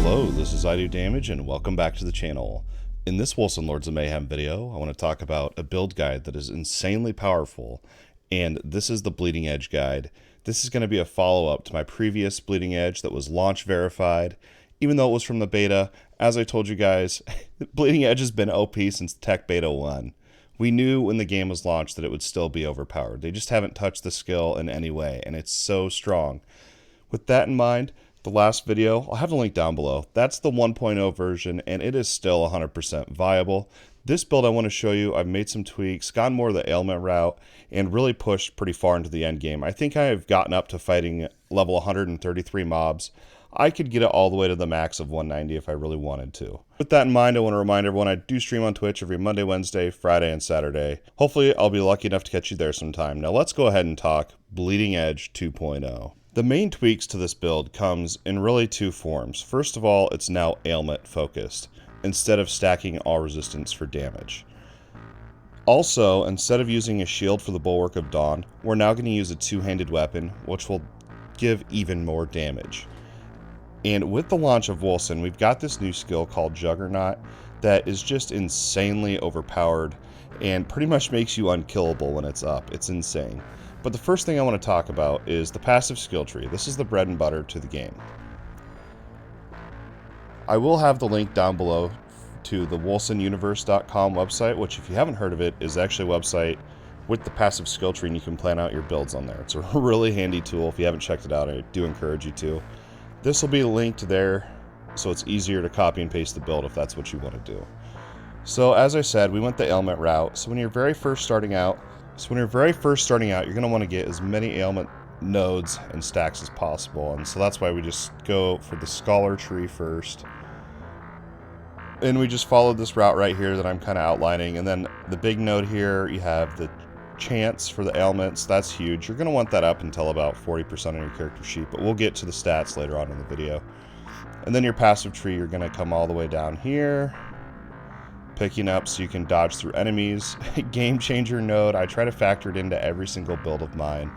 Hello, this is I Do Damage and welcome back to the channel. In this Wolcen Lords of Mayhem video, I want to talk about a build guide that is insanely powerful, and this is the Bleeding Edge guide. This is going to be a follow-up to my previous Bleeding Edge that was launch verified. Even though it was from the beta, as I told you guys, Bleeding Edge has been OP since Tech Beta 1. We knew when the game was launched that it would still be overpowered. They just haven't touched the skill in any way, and it's so strong. With that in mind, the last video, I'll have the link down below. That's the 1.0 version, and it is still 100% viable. This build I want to show you, I've made some tweaks, gone more of the ailment route, and really pushed pretty far into the end game. I think I've gotten up to fighting level 133 mobs. I could get it all the way to the max of 190 if I really wanted to. With that in mind, I want to remind everyone I do stream on Twitch every Monday, Wednesday, Friday, and Saturday. Hopefully, I'll be lucky enough to catch you there sometime. Now let's go ahead and talk Bleeding Edge 2.0. The main tweaks to this build comes in really two forms. First of all, it's now ailment focused, instead of stacking all resistance for damage. Also, instead of using a shield for the Bulwark of Dawn, we're now going to use a two-handed weapon, which will give even more damage. And with the launch of Wolcen, we've got this new skill called Juggernaut that is just insanely overpowered and pretty much makes you unkillable when it's up. It's insane. But the first thing I want to talk about is the passive skill tree. This is the bread and butter to the game. I will have the link down below to the WolcenUniverse.com website, which if you haven't heard of it, is actually a website with the passive skill tree, and you can plan out your builds on there. It's a really handy tool. If you haven't checked it out, I do encourage you to. This will be linked there, so it's easier to copy and paste the build if that's what you want to do. So as I said, we went the ailment route. So when you're very first starting out, you're going to want to get as many ailment nodes and stacks as possible. And so that's why we just go for the scholar tree first. And we just followed this route right here that I'm kind of outlining. And then the big node here, you have the chance for the ailments. That's huge. You're going to want that up until about 40% on your character sheet, but we'll get to the stats later on in the video. And then your passive tree, you're going to come all the way down here, picking up so you can dodge through enemies. Game changer node, I try to factor it into every single build of mine.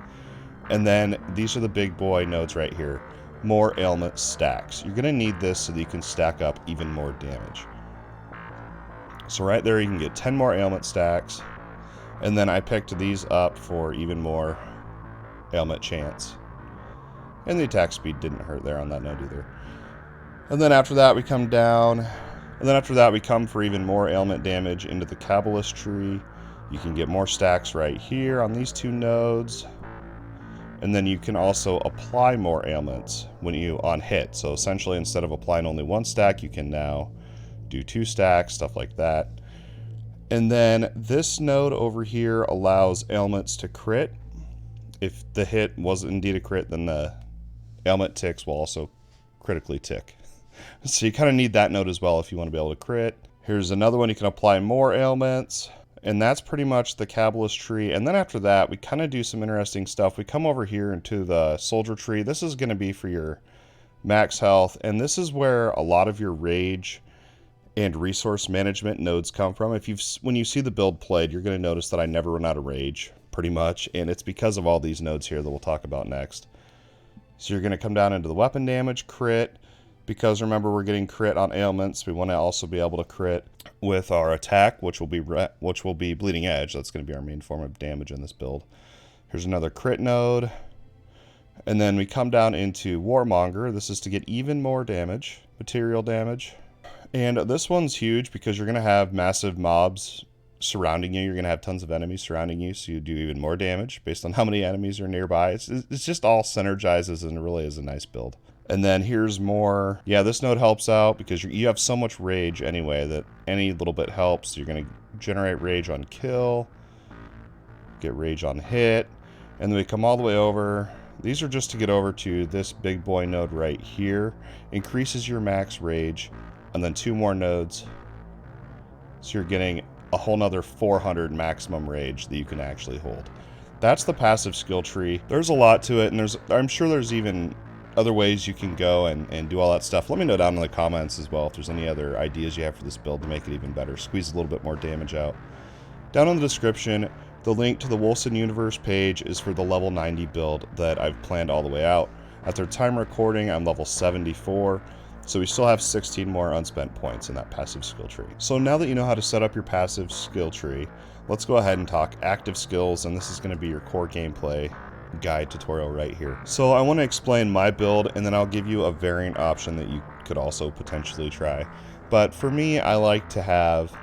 And then these are the big boy nodes right here. More ailment stacks. You're going to need this so that you can stack up even more damage. So right there you can get 10 more ailment stacks. And then I picked these up for even more ailment chance. And the attack speed didn't hurt there on that node either. And then after that we come down. And then after that we come for even more ailment damage into the Kabbalist tree. You can get more stacks right here on these two nodes. And then you can also apply more ailments when you on hit. So essentially instead of applying only one stack, you can now do 2 stacks, stuff like that. And then this node over here allows ailments to crit. If the hit was indeed a crit, then the ailment ticks will also critically tick. So you kind of need that node as well if you want to be able to crit. Here's another one, you can apply more ailments. And that's pretty much the Kabbalist tree. And then after that, we kind of do some interesting stuff. We come over here into the soldier tree. This is going to be for your max health. And this is where a lot of your rage and resource management nodes come from. When you see the build played, you're going to notice that I never run out of rage, pretty much. And it's because of all these nodes here that we'll talk about next. So you're going to come down into the weapon damage, crit. Because remember, we're getting crit on ailments. We want to also be able to crit with our attack, which will be Bleeding Edge. That's going to be our main form of damage in this build. Here's another crit node. And then we come down into Warmonger. This is to get even more damage, material damage. And this one's huge because you're going to have massive mobs surrounding you. You're going to have tons of enemies surrounding you, so you do even more damage based on how many enemies are nearby. It's just all synergizes and really is a nice build. And then here's more. Yeah, this node helps out because you have so much rage anyway that any little bit helps. You're going to generate rage on kill, get rage on hit, and then we come all the way over. These are just to get over to this big boy node right here. Increases your max rage, and then 2 more nodes. So you're getting a whole nother 400 maximum rage that you can actually hold. That's the passive skill tree. There's a lot to it, and I'm sure there's even other ways you can go and do all that stuff. Let me know down in the comments as well if there's any other ideas you have for this build to make it even better. Squeeze a little bit more damage out. Down in the description, the link to the Wolcen Universe page is for the level 90 build that I've planned all the way out. At their time recording, I'm level 74. So we still have 16 more unspent points in that passive skill tree. So now that you know how to set up your passive skill tree, let's go ahead and talk active skills, and this is going to be your core gameplay guide tutorial right here. So I want to explain my build, and then I'll give you a variant option that you could also potentially try. But for me, I like to have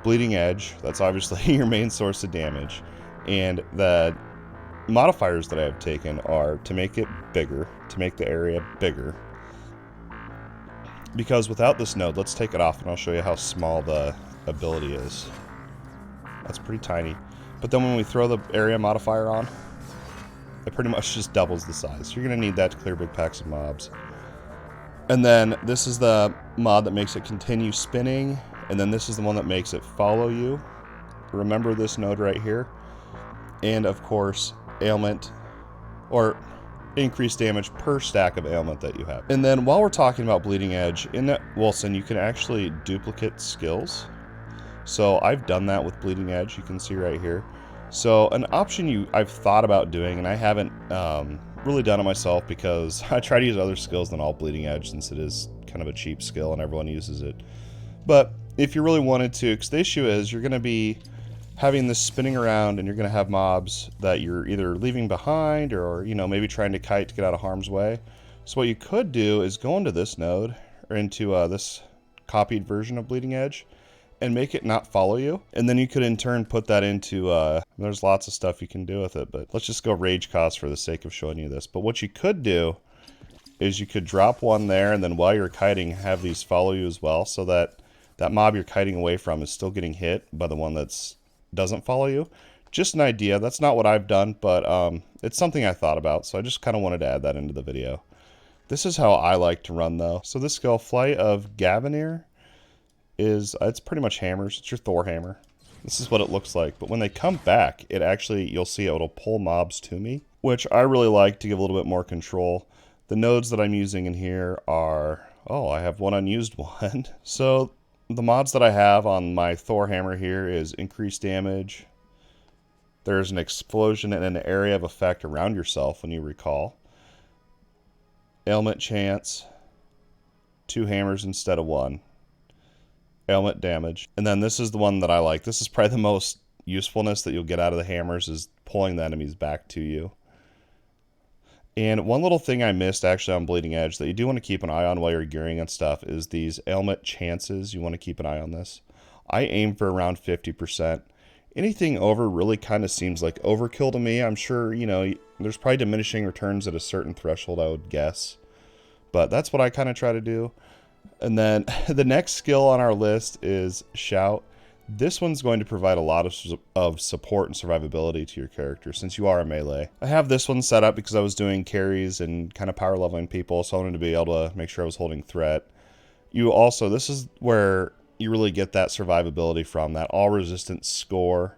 Bleeding Edge. That's obviously your main source of damage. And the modifiers that I have taken are to make it bigger, to make the area bigger. Because without this node, let's take it off and I'll show you how small the ability is. That's pretty tiny. But then when we throw the area modifier on, it pretty much just doubles the size. You're going to need that to clear big packs of mobs. And then this is the mod that makes it continue spinning. And then this is the one that makes it follow you. Remember this node right here. And of course, ailment, or increased damage per stack of ailment that you have. And then while we're talking about Bleeding Edge, in Wolcen you can actually duplicate skills. So I've done that with Bleeding Edge, you can see right here. So an option I've thought about doing, and I haven't really done it myself because I try to use other skills than all Bleeding Edge since it is kind of a cheap skill and everyone uses it. But if you really wanted to, because the issue is you're going to be having this spinning around and you're going to have mobs that you're either leaving behind or, you know, maybe trying to kite to get out of harm's way. So what you could do is go into this node or into this copied version of Bleeding Edge and make it not follow you. And then you could in turn put that into, there's lots of stuff you can do with it, but let's just go rage cost for the sake of showing you this. But what you could do is you could drop one there and then while you're kiting have these follow you as well, so that that mob you're kiting away from is still getting hit by the one that's doesn't follow you. Just an idea. That's not what I've done, but it's something I thought about, so I just kind of wanted to add that into the video. This is how I like to run though. So this skill, Flight of Gavanir, is it's pretty much hammers. It's your Thor hammer. This is what it looks like, but when they come back, it actually, you'll see it'll pull mobs to me, which I really like to give a little bit more control. The nodes that I'm using in here are, oh, I have one unused one. So the mods that I have on my Thor hammer here is increased damage. There's an explosion in an area of effect around yourself when you recall. Ailment chance, 2 hammers instead of 1. Ailment damage. And then this is the one that I like. This is probably the most usefulness that you'll get out of the hammers, is pulling the enemies back to you. And one little thing I missed actually on Bleeding Edge that you do want to keep an eye on while you're gearing and stuff is these ailment chances. You want to keep an eye on this. I aim for around 50%. Anything over really kind of seems like overkill to me. I'm sure, you know, there's probably diminishing returns at a certain threshold, I would guess. But that's what I kind of try to do. And then the next skill on our list is Shout. This one's going to provide a lot of support and survivability to your character since you are a melee. I have this one set up because I was doing carries and kind of power leveling people, so I wanted to be able to make sure I was holding threat. You also, this is where you really get that survivability from, that all resistance score.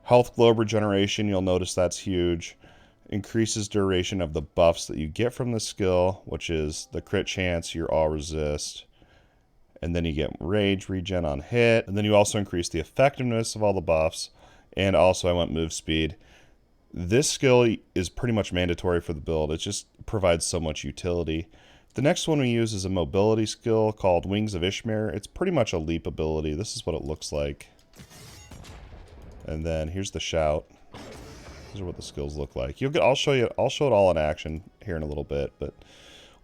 Health globe regeneration, you'll notice that's huge. Increases duration of the buffs that you get from the skill, which is the crit chance, your all resist. And then you get rage regen on hit. And then you also increase the effectiveness of all the buffs. And also I went move speed. This skill is pretty much mandatory for the build. It just provides so much utility. The next one we use is a mobility skill called Wings of Ishmir. It's pretty much a leap ability. This is what it looks like. And then here's the Shout. These are what the skills look like. I'll show it all in action here in a little bit, but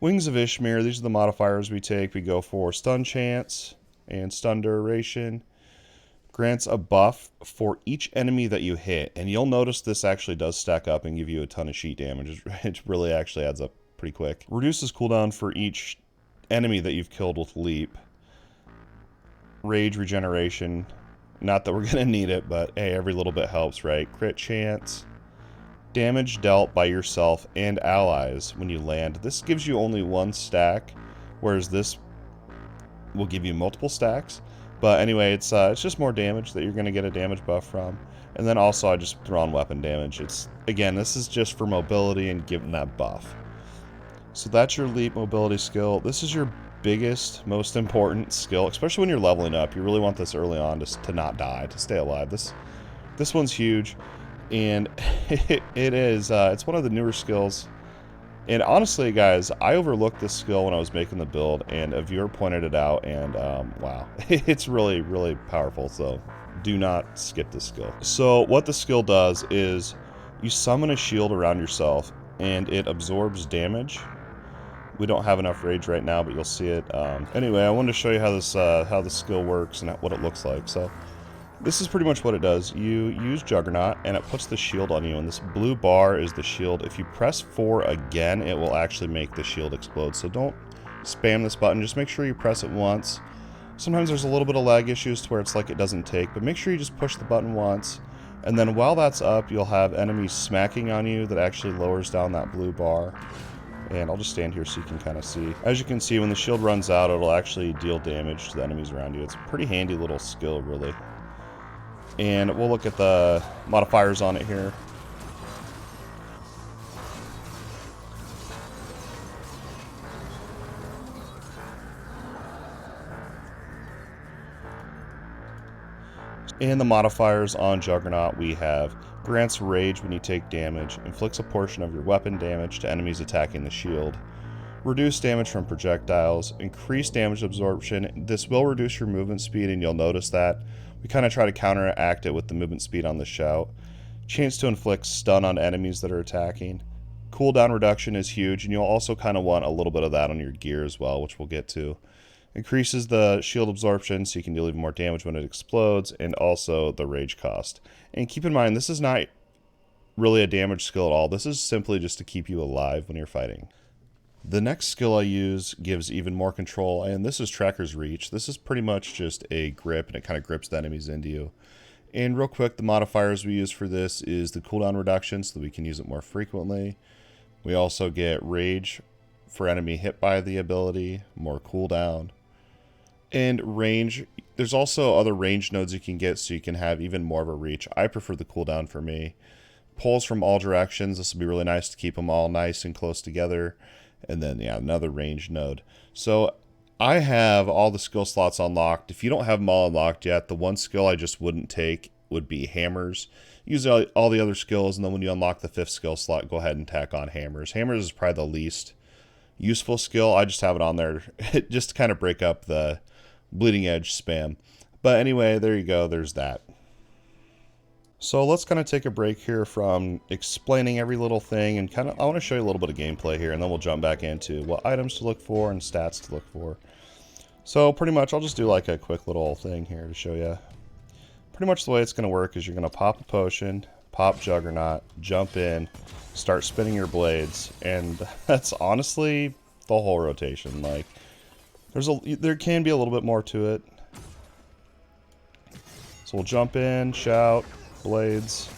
Wings of Ishmir, these are the modifiers we take. We go for stun chance and stun duration. Grants a buff for each enemy that you hit. And you'll notice this actually does stack up and give you a ton of sheet damage. It really actually adds up pretty quick. Reduces cooldown for each enemy that you've killed with leap. Rage regeneration. Not that we're going to need it, but hey, every little bit helps, right? Crit chance. Damage dealt by yourself and allies when you land. This gives you only 1 stack, whereas this will give you multiple stacks. But anyway, it's just more damage that you're going to get a damage buff from. And then also I just throw on weapon damage. Again, this is just for mobility and giving that buff. So that's your leap mobility skill. This is your biggest, most important skill, especially when you're leveling up. You really want this early on to not die, to stay alive. This one's huge. And it's one of the newer skills And honestly, guys, I overlooked this skill when I was making the build, and a viewer pointed it out, and wow, it's really, really powerful, so do not skip this skill. So what the skill does is you summon a shield around yourself, and it absorbs damage. We don't have enough rage right now, but you'll see it. Anyway, I wanted to show you how this skill works and what it looks like. So this is pretty much what it does. You use Juggernaut, and it puts the shield on you, and this blue bar is the shield. If you press 4 again, it will actually make the shield explode. So don't spam this button. Just make sure you press it once. Sometimes there's a little bit of lag issues to where it's like it doesn't take, but make sure you just push the button once. And then while that's up, you'll have enemies smacking on you that actually lowers down that blue bar. And I'll just stand here so you can kind of see. As you can see, when the shield runs out, it'll actually deal damage to the enemies around you. It's a pretty handy little skill, really. And we'll look at the modifiers on it here. And the modifiers on Juggernaut, we have grants rage when you take damage, inflicts a portion of your weapon damage to enemies attacking the shield, reduce damage from projectiles, increase damage absorption. This will reduce your movement speed, and you'll notice that. We kind of try to counteract it with the movement speed on the shout. Chance to inflict stun on enemies that are attacking. Cooldown reduction is huge, and you'll also kind of want a little bit of that on your gear as well, which we'll get to. Increases the shield absorption so you can deal even more damage when it explodes, and also the rage cost. And keep in mind, this is not really a damage skill at all. This is simply just to keep you alive when you're fighting. The next skill I use gives even more control, and this is Tracker's Reach. This is pretty much just a grip, and it kind of grips the enemies into you. And real quick, the modifiers we use for this is the cooldown reduction so that we can use it more frequently. We also get rage for enemy hit by the ability, more cooldown. And range, there's also other range nodes you can get so you can have even more of a reach. I prefer the cooldown for me. Pulls from all directions, this will be really nice to keep them all nice and close together. And then, yeah, another range node. So I have all the skill slots unlocked. If you don't have them all unlocked yet, the one skill I just wouldn't take would be hammers. Use all the other skills, and then when you unlock the 5th skill slot, go ahead and tack on hammers. Hammers is probably the least useful skill. I just have it on there just to kind of break up the bleeding edge spam. But anyway, there you go. There's that. So let's kind of take a break here from explaining every little thing, and I want to show you a little bit of gameplay here, and then we'll jump back into what items to look for and stats to look for. So pretty much I'll just do like a quick little thing here to show you. Pretty much the way it's going to work is you're going to pop a potion, pop Juggernaut, jump in, start spinning your blades, and that's honestly the whole rotation. Like there can be a little bit more to it. So we'll jump in, shout, blades.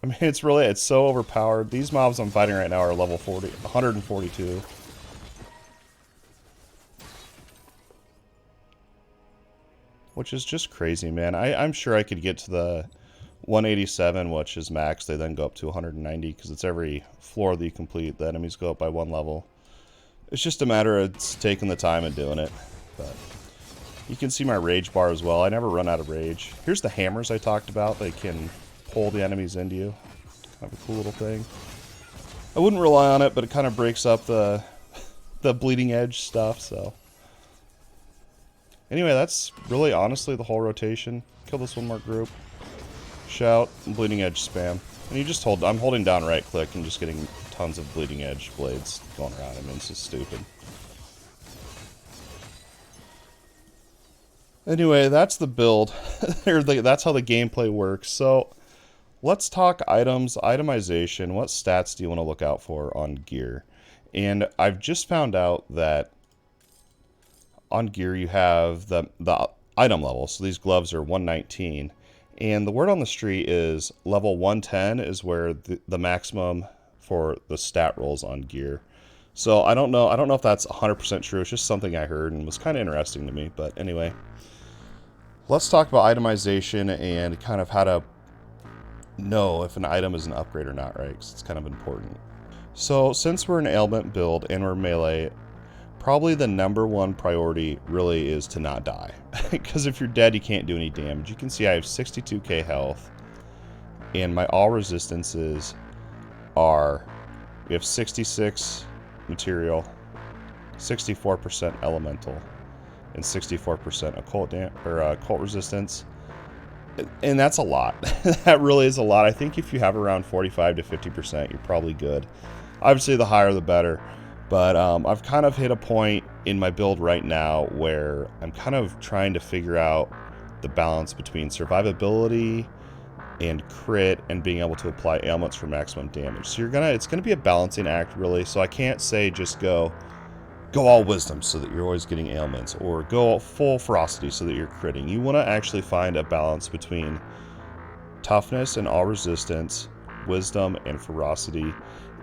I mean, it's so overpowered. These mobs I'm fighting right now are level 142. Which is just crazy, man. I'm sure I could get to the 187, which is max. They then go up to 190, because it's every floor that you complete, the enemies go up by 1 level. It's just a matter of taking the time and doing it. But you can see my rage bar as well. I never run out of rage. Here's the hammers I talked about. They can pull the enemies into you. Kind of a cool little thing. I wouldn't rely on it, but it kind of breaks up the bleeding edge stuff, so. Anyway, that's really honestly the whole rotation. Kill this one more group. Shout, and bleeding edge spam. And you just I'm holding down right click and just getting tons of bleeding edge blades going around. I mean, it's just stupid. Anyway, that's the build. That's how the gameplay works. So let's talk items, itemization. What stats do you want to look out for on gear? And I've just found out that on gear you have the item level. So these gloves are 119. And the word on the street is level 110 is where the maximum for the stat rolls on gear. So I don't know if that's 100% true. It's just something I heard and was kind of interesting to me. But anyway, let's talk about itemization and kind of how to know if an item is an upgrade or not, right? Because it's kind of important. So since we're an ailment build and we're melee, probably the #1 priority really is to not die. Because if you're dead, you can't do any damage. You can see I have 62k health, and my all resistances are, we have 66 material, 64% elemental, and 64% occult resistance. And that's a lot. That really is a lot. I think if you have around 45 to 50%, you're probably good. Obviously, the higher the better. But I've kind of hit a point in my build right now where I'm kind of trying to figure out the balance between survivability and crit and being able to apply ailments for maximum damage. So it's gonna be a balancing act, really. So I can't say just go all wisdom so that you're always getting ailments, or go full ferocity so that you're critting. You want to actually find a balance between toughness and all resistance, wisdom and ferocity,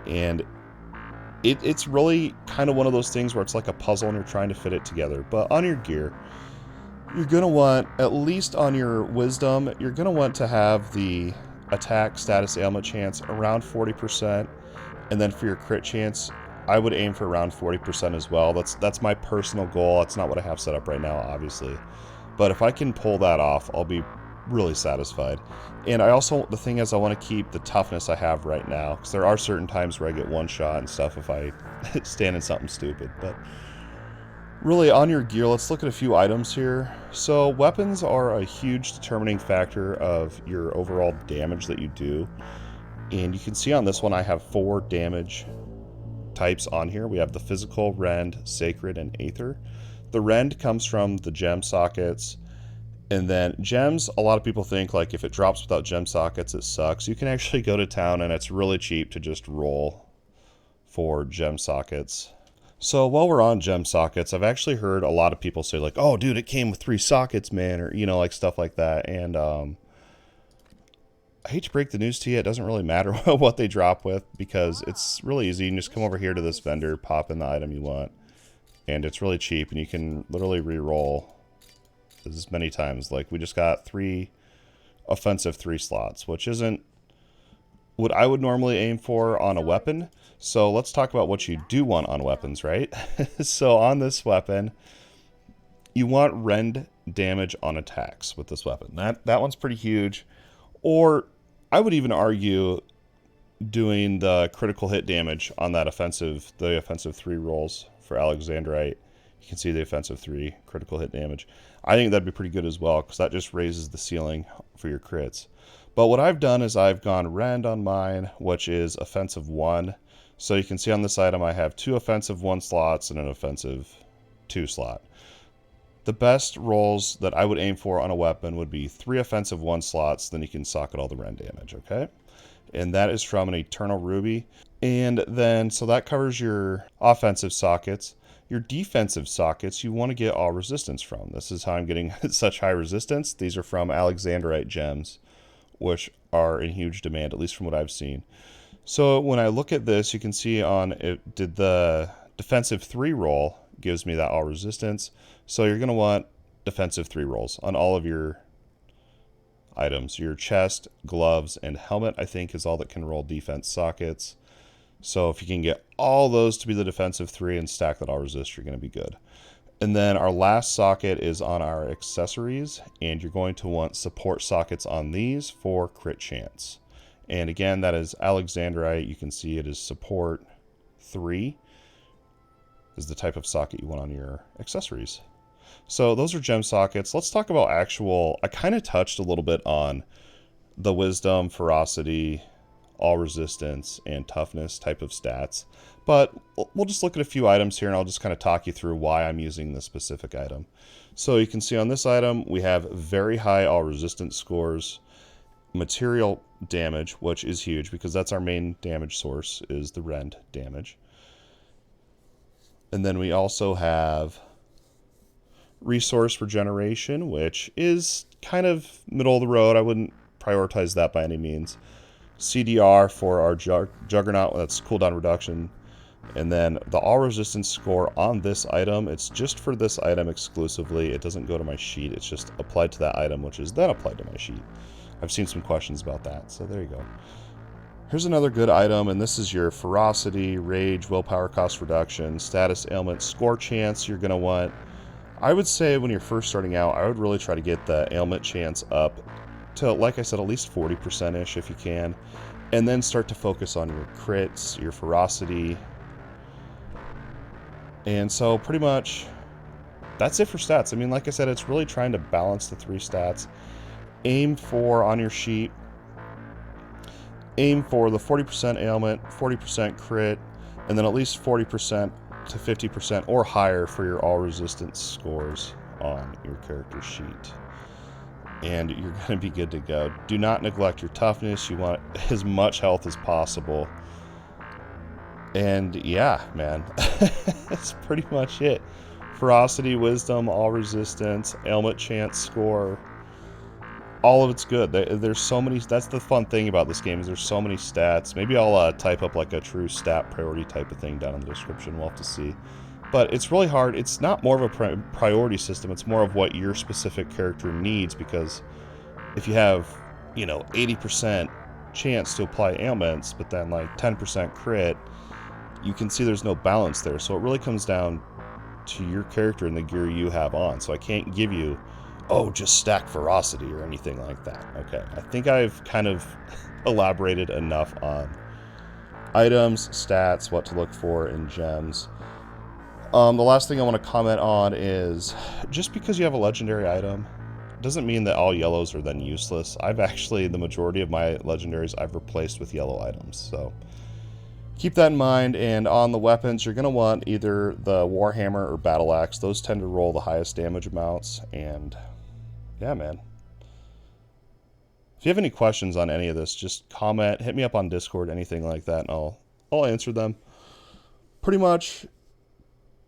and it's really kind of one of those things where it's like a puzzle and you're trying to fit it together. But on your gear, you're going to want, at least on your wisdom, you're going to want to have the attack, status, ailment chance around 40%, and then for your crit chance, I would aim for around 40% as well. That's my personal goal. That's not what I have set up right now, obviously. But if I can pull that off, I'll be really satisfied. And I also, the thing is, I want to keep the toughness I have right now, because there are certain times where I get one shot and stuff if I stand in something stupid. But really, on your gear, let's look at a few items here. So weapons are a huge determining factor of your overall damage that you do. And you can see on this one, I have 4 damage types on here. We have the physical, rend, sacred, and aether. The rend comes from the gem sockets, and then gems, a lot of people think like if it drops without gem sockets it sucks. You can actually go to town and it's really cheap to just roll for gem sockets. So while we're on gem sockets, I've actually heard a lot of people say like, oh dude, it came with 3 sockets, man, or like stuff like that. And I hate to break the news to you, it doesn't really matter what they drop with, because it's really easy. You can just come over here to this vendor, pop in the item you want, and it's really cheap, and you can literally re-roll as many times. Like, we just got 3 offensive 3 slots, which isn't what I would normally aim for on a weapon. So let's talk about what you do want on weapons, right? So on this weapon, you want rend damage on attacks with this weapon. That one's pretty huge. Or I would even argue doing the critical hit damage on that offensive 3 rolls for Alexandrite. You can see the offensive 3 critical hit damage. I think that'd be pretty good as well, because that just raises the ceiling for your crits. But what I've done is I've gone rend on mine, which is offensive 1. So you can see on this item I have 2 offensive 1 slots and an offensive 2 slot. The best rolls that I would aim for on a weapon would be 3 offensive 1 slots, then you can socket all the rend damage, okay? And that is from an Eternal Ruby. And then, so that covers your offensive sockets. Your defensive sockets, you want to get all resistance from. This is how I'm getting such high resistance. These are from Alexandrite gems, which are in huge demand, at least from what I've seen. So when I look at this, you can see on it, did the defensive 3 roll gives me that all resistance. So you're going to want defensive 3 rolls on all of your items. Your chest, gloves, and helmet, I think, is all that can roll defense sockets. So if you can get all those to be the defensive 3 and stack that all resist, you're going to be good. And then our last socket is on our accessories, and you're going to want support sockets on these for crit chance. And again, that is Alexandrite. You can see it is support 3 is the type of socket you want on your accessories. So those are gem sockets. Let's talk about I kind of touched a little bit on the wisdom, ferocity, all resistance, and toughness type of stats. But we'll just look at a few items here, and I'll just kind of talk you through why I'm using this specific item. So you can see on this item, we have very high all resistance scores, material damage, which is huge because that's our main damage source, is the rend damage. And then we also have resource regeneration, which is kind of middle of the road. I wouldn't prioritize that by any means. CDR for our Juggernaut, that's cooldown reduction. And then the all resistance score on this item, it's just for this item exclusively. It doesn't go to my sheet. It's just applied to that item, which is then applied to my sheet. I've seen some questions about that, so there you go. Here's another good item, and this is your ferocity, rage, willpower cost reduction, status, ailment, score chance. You're going to want, I would say when you're first starting out, I would really try to get the ailment chance up to, like I said, at least 40%-ish if you can. and then start to focus on your crits, your ferocity. And so pretty much that's it for stats. I mean, like I said, it's really trying to balance the 3 stats. Aim for, on your sheet, aim for the 40% ailment, 40% crit, and then at least 40% to 50% or higher for your all resistance scores on your character sheet. And you're going to be good to go. Do not neglect your toughness. You want as much health as possible. And yeah, man, that's pretty much it. Ferocity, wisdom, all resistance, ailment chance score. All of it's good. There's so many. That's the fun thing about this game, is there's so many stats. Maybe I'll type up like a true stat priority type of thing down in the description. We'll have to see. But it's really hard. It's not more of a priority system. It's more of what your specific character needs, because if you have, 80% chance to apply ailments, but then like 10% crit, you can see there's no balance there. So it really comes down to your character and the gear you have on. So I can't give you, oh, just stack ferocity or anything like that. Okay, I think I've kind of elaborated enough on items, stats, what to look for in gems. The last thing I want to comment on is, just because you have a legendary item doesn't mean that all yellows are then useless. I've actually, the majority of my legendaries I've replaced with yellow items, so keep that in mind. And on the weapons, you're going to want either the Warhammer or Battle Axe. Those tend to roll the highest damage amounts. And yeah, man. If you have any questions on any of this, just comment, hit me up on Discord, anything like that, and I'll answer them. Pretty much,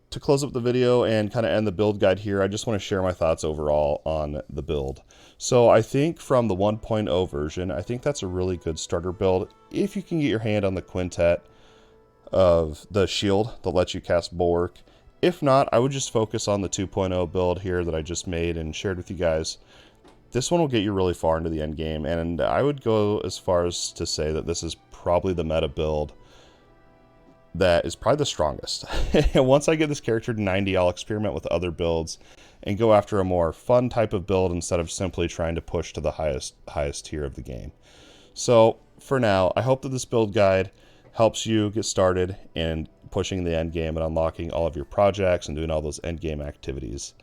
to close up the video and kind of end the build guide here, I just want to share my thoughts overall on the build. So I think from the 1.0 version, I think that's a really good starter build. If you can get your hand on the quintet of the shield that lets you cast Bulwark. If not, I would just focus on the 2.0 build here that I just made and shared with you guys. This one will get you really far into the end game, and I would go as far as to say that this is probably the meta build that is probably the strongest. And once I get this character to 90, I'll experiment with other builds and go after a more fun type of build instead of simply trying to push to the highest tier of the game. So for now, I hope that this build guide helps you get started in pushing the end game and unlocking all of your projects and doing all those end game activities.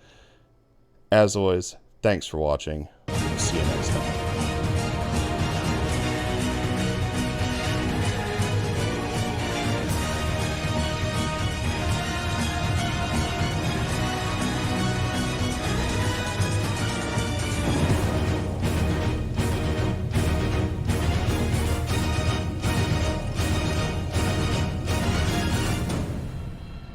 As always, thanks for watching. See you next time.